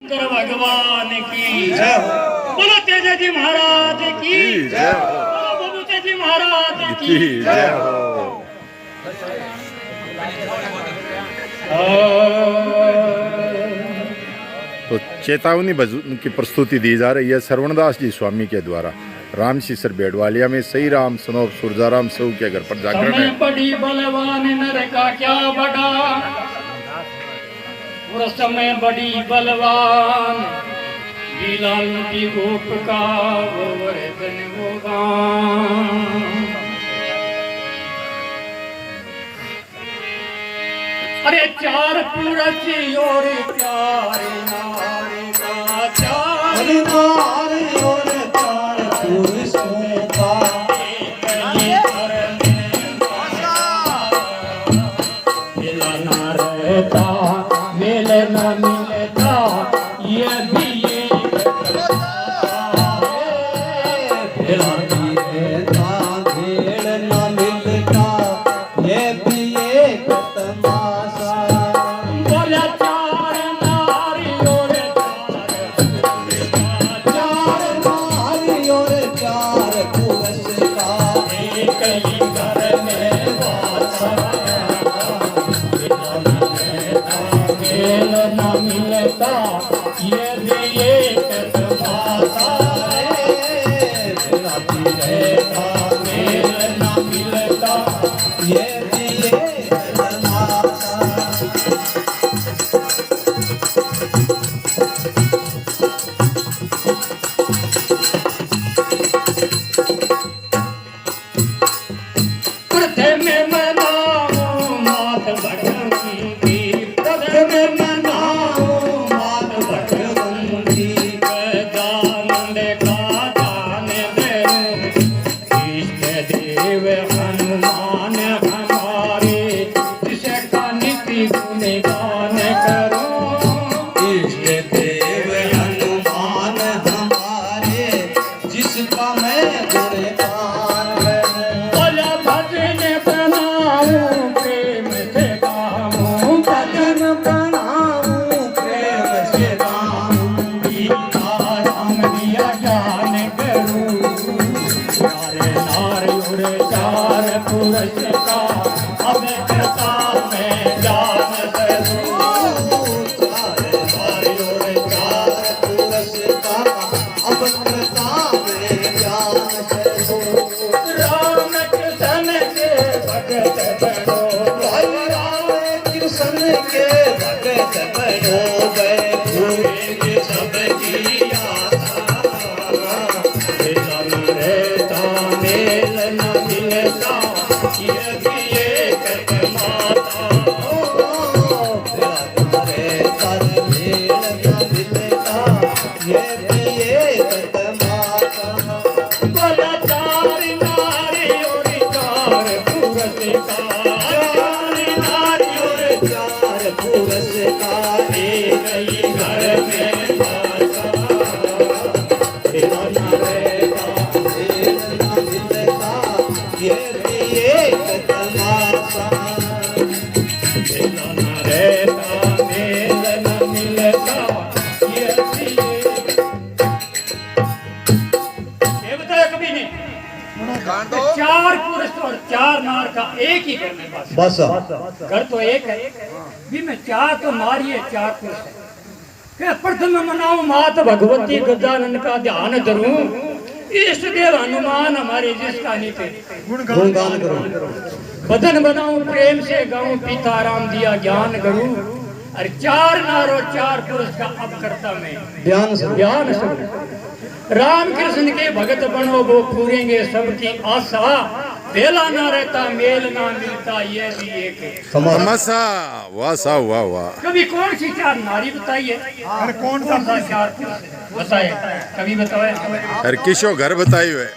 भगवान की जय हो। बोलो तेजा जी महाराज की जय हो। बोलो बबूते जी महाराज की जय हो। तो चेतावनी भजन की प्रस्तुति दी जा रही है श्रवणदास जी स्वामी के द्वारा। राम सीसर बेडवालिया में सही राम सनोप सुरजाराम सऊ के घर पर जागरण है। बड़ी बलवान नर का क्या बड़ा, और समय बड़ी बलवान लीला लूटी गोप का वो वर्धन वो गान। अरे चार पुरष और प्यारे नारे का चार नारे और चार पुरुषों का मिलना रहता मिल न मिलता ये भी चार पुरुष और चार नार का एक ही घर में बस घर तो एक है भी में चार तो नारी चार पुरुष है। प्रथम मनाऊं मात भगवती गजानन का ध्यान धरूं, इष्ट देव हनुमान हमारे जिसका नीचे गुणगान करूं, बदन बनाऊं प्रेम से गाऊं पिता राम दिया ज्ञान करूं। अरे चार नार और चार पुरुष का अब करता मैं ध्यान सुन। राम कृष्ण के भगत बनो वो पूरेंगे सबकी आशा, बेला ना रहता मेल ना मिलता ये भी एक तमाशा। वाह सा वाह वाह। कभी कौन सी चार नारी बताइए, अरे कौन सा चार बताए कभी बताए। अरे किसो घर बताई हुए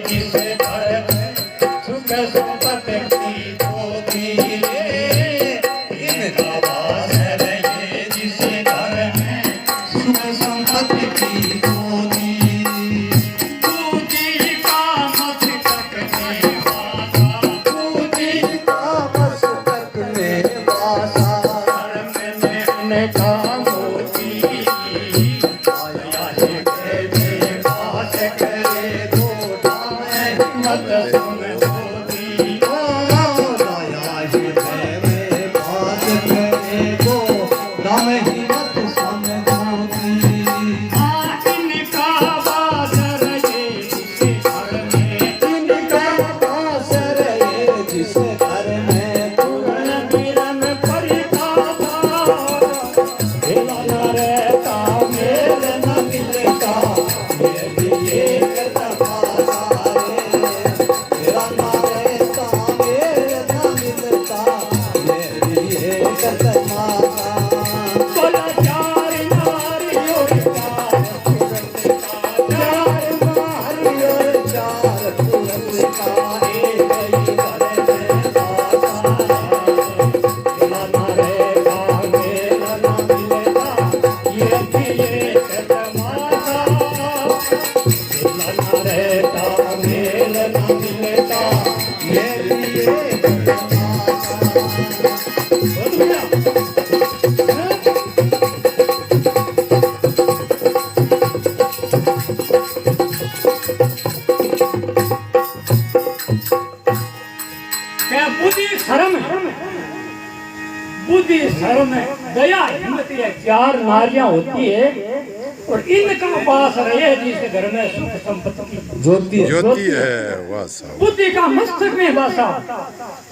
जिस घर सुख संपत्ति जिस घर में पूर्ण विरम परितापा, बेला न रहता मेल न मिलता, ये भी एक तमाशा रे। बेला न रहता मेल न मिलता, ये भी एक तमाशा। बोला चार नारियों चार पुरस्कार, चार मारी और चार पुरस्कार, एक ही घर में बासा। बेला न रहता मेल न मिलता, ये भी एक तमाशा। बेला न रहता मेल न मिलता, ये भी एक तमाशा। क्या बुद्धि शर्म है, बुद्धि शर्म है, दया हिम्मत ये चार नारियां होती है और इनका पास रहे जिस घर में सुख संपत्ति ज्योति ज्योति है वाह साहब। बुद्धि का मस्तक में बसा,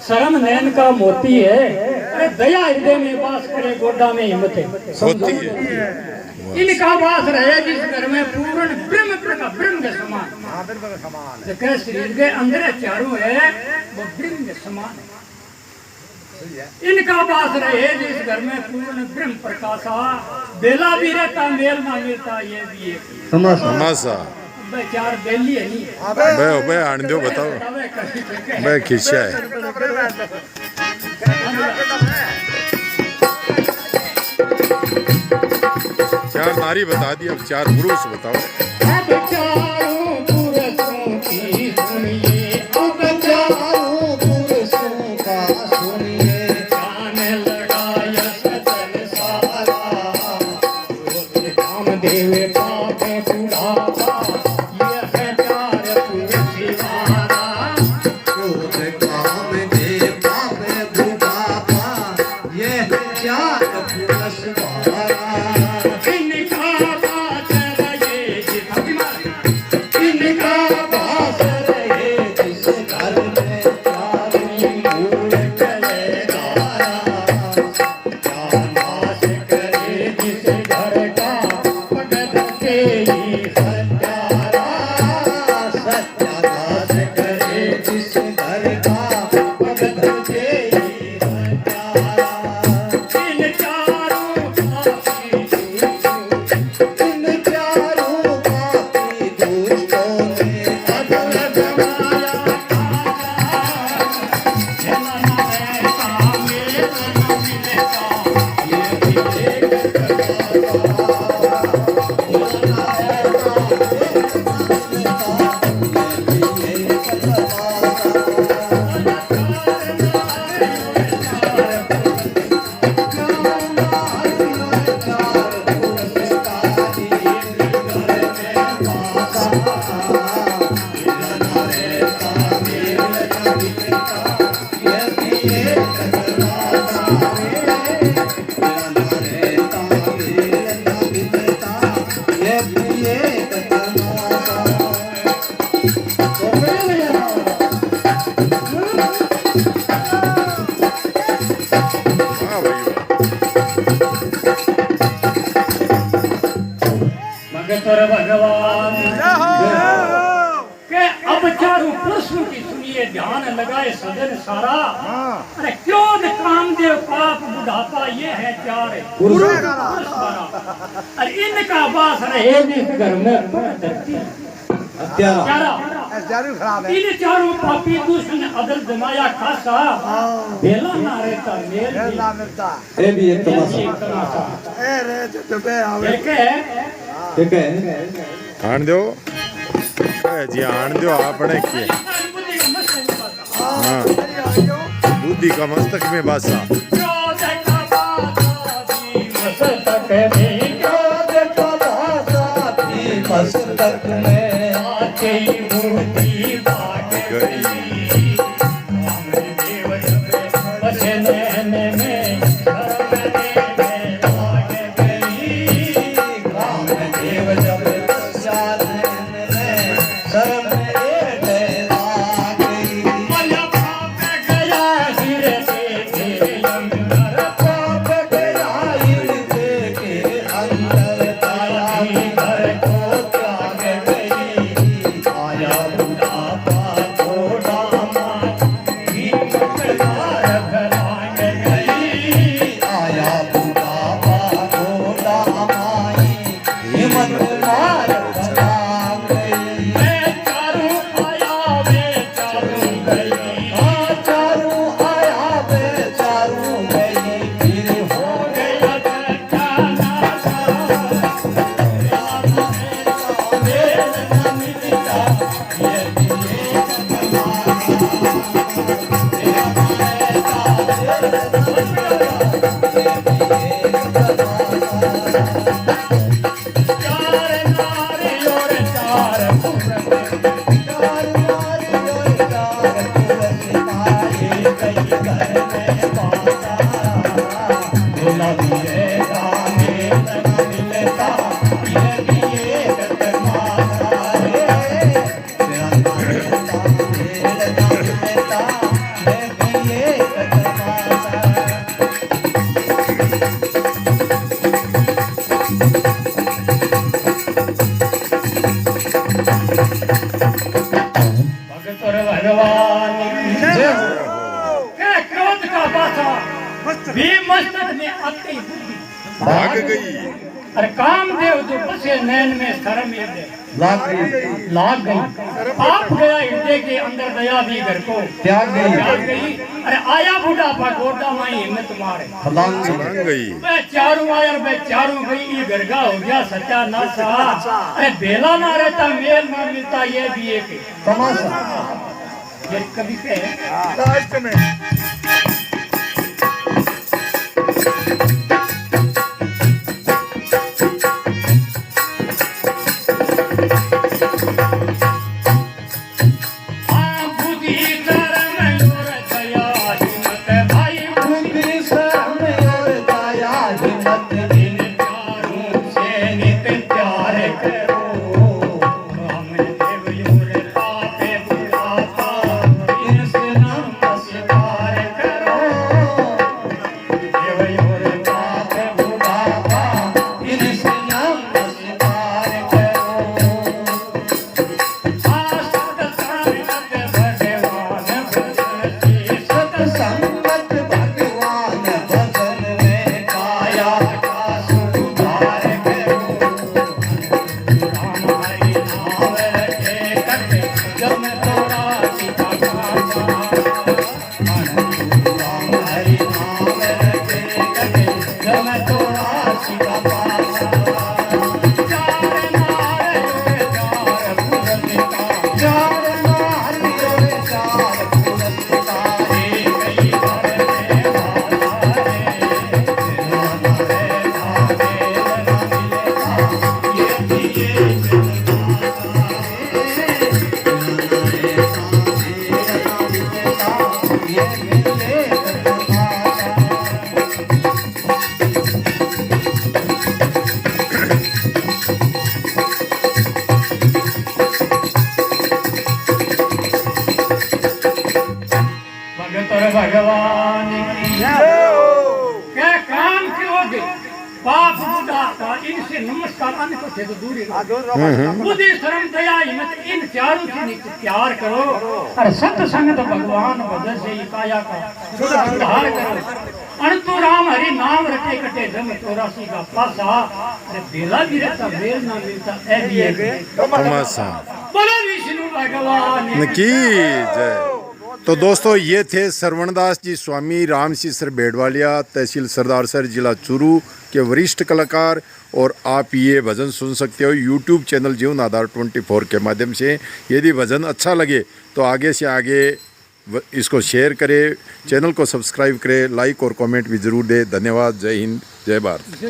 शर्म नयन का मोती है, अरे दया हृदय में वास करे, गोडा में हिम्मत है। होती है इनका वास रहे जिस घर में पूर्ण ब्रह्म प्रकाश, ब्रह्म के समान, जो कह शरीर के अंदर चारों है वो ब्रह्म के समान है। इनका वास रहे जिस घर में पूर्ण ब्रह्म प्रकाशा, बेला भी रहता मेल ना मिलता, ये भी एक तमाशा। भाई चार बेली है नहीं बे आन दो बताओ अबे कभी तो बे खिस्सा है। चार नारी बता दी, अब चार पुरुष बताओ। अब चारों पुरुषों की सुनिए, अब चारों पुरुषों का सुनिए, जान लगाया सजन सारा, कामदेव पाप बुढ़ापा, ये है चार पुरुष हमारा। क्रोध काम दे पाप बुढ़ापा, ये चार पुरुष द्वारा। इनका बात रहे जिस अभिमान, इनका वास रहे जिस घर में चारों मूल कलेदारा। नाश करे जिस घर का भगत के ही सत्यारा, सत्यानाश करे जिस घर का भगत के ही सत्यारा। इन चारों पापी दुष्टों, इन चारों पापी दुष्टों ने अदल जमाया जला न रहता मेल न मिलता, ये भी एक हाँ भाई भगतर भगवान के अब चारों पुरुषों की सुनिए, ध्यान लगाए सजन सारा। अरे क्रोध कामदेव पाप बुढ़ापा, ये है चार पुरुष सारा। अरे इनका वास रहे जिस घर में धरती चारा, इन चारों पापी दुष्ट अदल जमाया खासा, बेला ना रहता मेल ये भी एक भी तमाशा। एक तमाशा। ठीक है आन दो जी, आन दो आपने किए। हाँ बुद्धि का मस्तक में बासा। मस्तक में क्रोध का भाषा भी मस्तक में आके मूर्ति बाग गई। कामदेव जब बसे नैन में शरण में लाग गई। कामदेव जब बसा नैन में शर्म में लाग गई। मल पाप भगत और भगवान की जय हो। क्या क्रोध का बादशाह भी मस्तक में आते ही बुद्धि भाग गई। अरे कामदेव जो बसे नैन में शर्म ये दे लाग गई आप गया हृदय के अंदर दया भी घर को त्याग त्याग गई गई। अरे आया बुढ़ापा गोटा माई हिम्मत मारे फलांग भाग गई। मैं चारों आया और मैं चारों गई ये गरगा हो गया सच्चा नासा। अरे बेला ना रहता मेल ना मिलता ये भी एक तमाशा ये कभी पे भगवान की क्या काम कियोगे पाप बुढ़ापा इनसे नमस्कार अन्य को थे तो दूर ही रहो। बुद्धि शर्म दया हिम्मत इन चारों से नित्य प्यार करो। अरे सत्संग तो भगवान भजन से ही काया का सुधार करो। अनंतु राम हरि नाम रटे कटे जम 84 का पासा। अरे बेला भी रहता बेल ना मिलता ऐ भी एक तमाशा। बोलो विष्णु भगवान की जय। तो दोस्तों ये थे श्रवणदास जी स्वामी रामशीसर बेडवालिया तहसील सरदारसर जिला चूरू के वरिष्ठ कलाकार। और आप ये भजन सुन सकते हो यूट्यूब चैनल जीवन आधार 24 के माध्यम से। यदि भजन अच्छा लगे तो आगे से आगे इसको शेयर करें, चैनल को सब्सक्राइब करें, लाइक और कमेंट भी ज़रूर दें। धन्यवाद। जय हिंद, जय भारत।